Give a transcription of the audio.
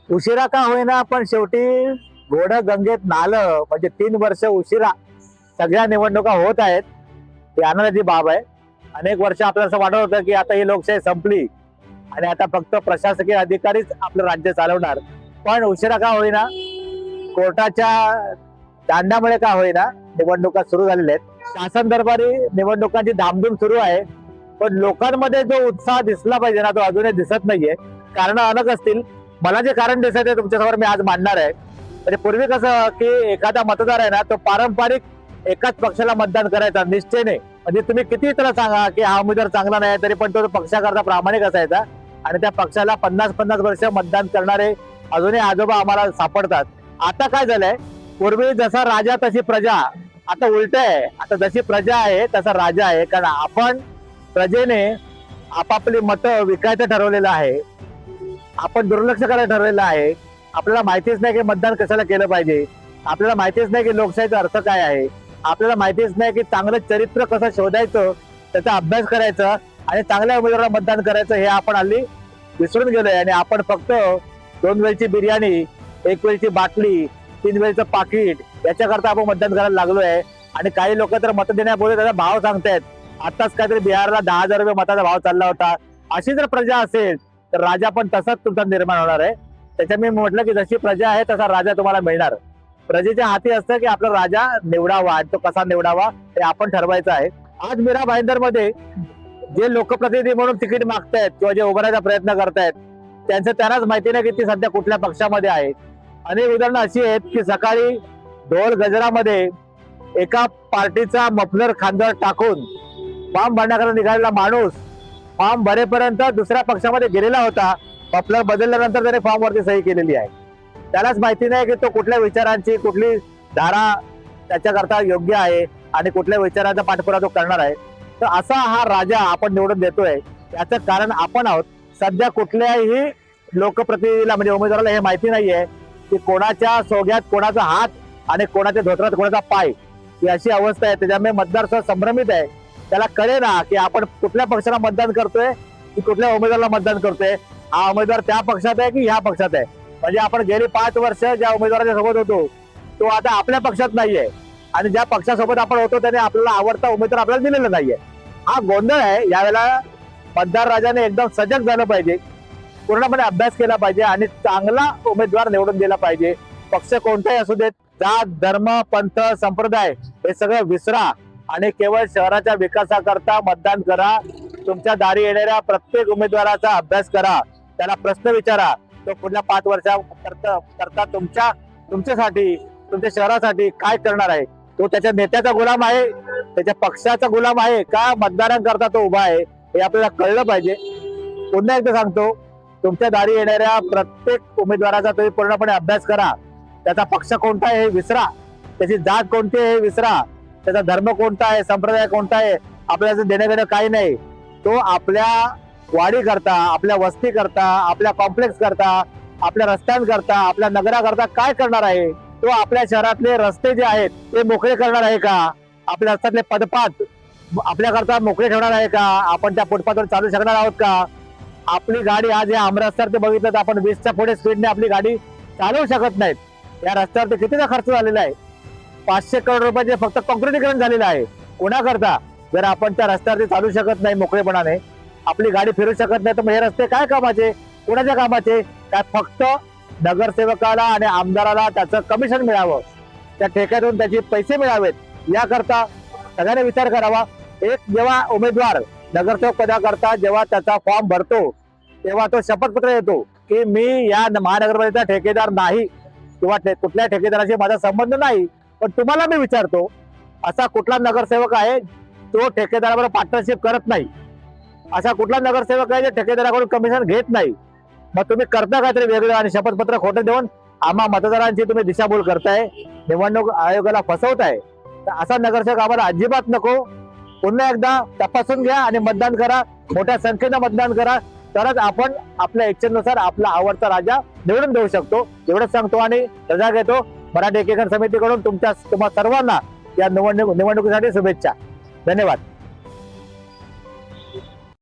उशिरा का होईना पण शेवटी घोडं गंगेत नालं म्हणजे 3 वर्ष उशिरा सगळ्या निवडणुका होत आहेत. ही आनंदाची बाब आहे. अनेक वर्ष आपल्याला असं वाटत होतं की आता ही लोकशाही संपली आणि आता फक्त प्रशासकीय अधिकारीच आपलं राज्य चालवणार. पण उशिरा का होईना, कोर्टाच्या दांडामुळे का होईना निवडणुका सुरू झालेल्या आहेत. शासन दरबारी निवडणुकांची धामधूम सुरू आहे. पण लोकांमध्ये जो उत्साह दिसला पाहिजे ना, तो अजूनही दिसत नाहीये. कारण अनेक असतील. मला जे कारण दिसत आहे तुमच्यासमोर मी आज मांडणार आहे. म्हणजे पूर्वी कसं की एखादा मतदार आहे ना, तो पारंपरिक एकाच पक्षाला मतदान करायचा निष्ठेने. म्हणजे तुम्ही किती त्याला सांगा की हा उमेदवार चांगला नाही तरी पण तो पक्षाकरता प्रामाणिक असायचा आणि त्या पक्षाला 50-50 वर्ष मतदान करणारे अजूनही आजोबा आम्हाला सापडतात. आता काय झालंय, पूर्वी जसा राजा तशी प्रजा, आता उलट आहे. आता जशी प्रजा आहे तसा राजा आहे. कारण आपण प्रजेने आपापली मतं विकायचं ठरवलेलं आहे. आपण दुर्लक्ष करायला ठरवलेलं आहे. आपल्याला माहितीच नाही की मतदान कशाला केलं पाहिजे. आपल्याला माहितीच नाही की लोकशाहीचा अर्थ काय आहे. आपल्याला माहितीच नाही की चांगलं चरित्र कसं शोधायचं, त्याचा अभ्यास करायचा आणि चांगल्या उमेदवाराला मतदान करायचं हे आपण हल्ली विसरून गेलोय. आणि आपण फक्त 2 वेळची बिर्याणी, 1 वेळची बाटली, 3 वेळचं पाकिट याच्याकरता आपण मतदान करायला लागलोय. आणि काही लोक तर मत देण्यापूर्वी त्याचा भाव सांगतायत. आताच काहीतरी बिहारला 10,000 रुपये मताचा भाव चालला होता. अशी जर प्रजा असेल तर राजा पण तसाच तुमचा निर्माण होणार आहे. त्याच्या मी म्हटलं की जशी प्रजा आहे तसा राजा तुम्हाला मिळणार. प्रजेच्या हाती असतं की आपला राजा निवडावा आणि तो कसा निवडावा हे आपण ठरवायचं आहे. आज मीरा भाईंदर मध्ये जे लोकप्रतिनिधी म्हणून तिकीट मागतायत किंवा जे उभारायचा प्रयत्न करतायत त्यांचं त्यांनाच माहिती नाही की ती सध्या कुठल्या पक्षामध्ये आहे. अनेक उदाहरणं अशी आहेत की सकाळी ढोल गजरामध्ये एका पार्टीचा मफलर खांद्यावर टाकून फॉर्म भरण्याकरता निघालेला माणूस फॉर्म भरेपर्यंत दुसऱ्या पक्षामध्ये गेलेला होता. मफलर बदलल्यानंतर त्याने फॉर्म वरती सही केलेली आहे. त्यालाच माहिती नाही की तो कुठल्या विचारांची कुठली धारा त्याच्याकरता योग्य आहे आणि कुठल्या विचारांचा पाठपुरावा तो करणार आहे. तर असा हा राजा आपण निवडून देतोय याचं कारण आपण आहोत. सध्या कुठल्याही लोकप्रतिनिधीला म्हणजे उमेदवाराला हे माहिती नाहीये की कोणाच्या सोग्यात कोणाचा हात आणि कोणाच्या धोत्रात कोणाचा पाय, ही अशी अवस्था आहे. त्याच्यामुळे मतदार संभ्रमित आहे. त्याला कळे ना की आपण कुठल्या पक्षाला मतदान करतोय की कुठल्या उमेदवाराला मतदान करतोय. हा उमेदवार त्या पक्षात आहे की ह्या पक्षात आहे. म्हणजे आपण गेली 5 वर्ष ज्या उमेदवाराच्या सोबत होतो तो आता आपल्या पक्षात नाहीये आणि ज्या पक्षासोबत आपण होतो त्याने आपल्याला आवडता उमेदवार आपल्याला दिलेला नाहीये. हा गोंधळ आहे. यावेळेला मतदार राजाने एकदम सजग झालं पाहिजे, पूर्णपणे अभ्यास केला पाहिजे आणि चांगला उमेदवार निवडून दिला पाहिजे. पक्ष कोणताही असू देत, जात धर्म पंथ संप्रदाय हे सगळं विसरा आणि केवळ शहराच्या विकासाकरता मतदान करा. तुमच्या दारी येणाऱ्या प्रत्येक उमेदवाराचा अभ्यास करा, त्याला प्रश्न विचारा. तो पुढल्या 5 वर्षाकरता तुमच्यासाठी तुमच्या शहरासाठी काय करणार आहे. तो त्याच्या नेत्याचा गुलाम आहे, त्याच्या पक्षाचा गुलाम आहे का मतदारांकरता तो उभा आहे हे आपल्याला कळलं पाहिजे. पुन्हा एकदा सांगतो, तुमच्या दारी येणाऱ्या प्रत्येक उमेदवाराचा तुम्ही पूर्णपणे अभ्यास करा. त्याचा पक्ष कोणता आहे हे विसरा, त्याची जात कोणती आहे हे विसरा, त्याचा धर्म कोणता आहे, संप्रदाय कोणता आहे, आपल्याला देणं घेणं काही नाही. तो आपल्या वाडी करता, आपल्या वस्ती करता, आपल्या कॉम्प्लेक्स करता, आपल्या रस्त्यांकरता, आपल्या नगराकरता काय करणार आहे. तो आपल्या शहरातले रस्ते जे आहेत ते मोकळे करणार आहे का, आपल्या रस्त्यातले पदपात आपल्याकरता मोकळे ठेवणार आहे का, आपण त्या फुटपाथवर चालू शकणार आहोत का. आपली गाडी आज या आमरस्त्यावर ते बघितलं तर आपण 20च्या पुढे स्पीडने आपली गाडी चालवू शकत नाहीत. या रस्त्यावरती कितीचा खर्च झालेला आहे. 500 करोड रुपयाचे फक्त काँक्रिटीकरण झालेलं आहे. कोणाकरता. जर आपण त्या रस्त्यावरती चालू शकत नाही मोकळेपणाने, आपली गाडी फिरू शकत नाही, तर मग हे रस्ते काय कामाचे, कोणाच्या कामाचे. काय फक्त नगरसेवकाला आणि आमदाराला त्याचं कमिशन मिळावं, त्या ठेक्यातून त्याचे पैसे मिळावेत याकरता सगळ्यांनी विचार करावा. एक जेव्हा उमेदवार नगरसेवक पदाकरता जेव्हा त्याचा फॉर्म भरतो तेव्हा तो शपथपत्र येतो की मी या महानगरपालिकेचा ठेकेदार नाही किंवा कुठल्या ठेकेदाराशी माझा संबंध नाही. पण तुम्हाला मी विचारतो, असा कुठला नगरसेवक आहे तो ठेकेदाराबरोबर पार्टनरशिप करत नाही. असा कुठला नगरसेवक आहे जे ठेकेदाराकडून कमिशन घेत नाही. मग तुम्ही करता काहीतरी वेगळं आणि शपथपत्र खोटं देऊन आम्हा मतदारांची तुम्ही दिशाभूल करताय, निवडणूक आयोगाला फसवताय. तर असा नगरसेवक आम्हाला अजिबात नको. पुन्हा एकदा तपासून घ्या आणि मतदान करा, मोठ्या संख्येनं मतदान करा, तरच आपण आपल्या इच्छेनुसार आपला आवडता राजा निवडून देऊ शकतो. एवढंच सांगतो आणि रजा घेतो. मराठी एकीकरण समितीकडून तुम्हा सर्वांना या निवडणुकीसाठी शुभेच्छा. धन्यवाद.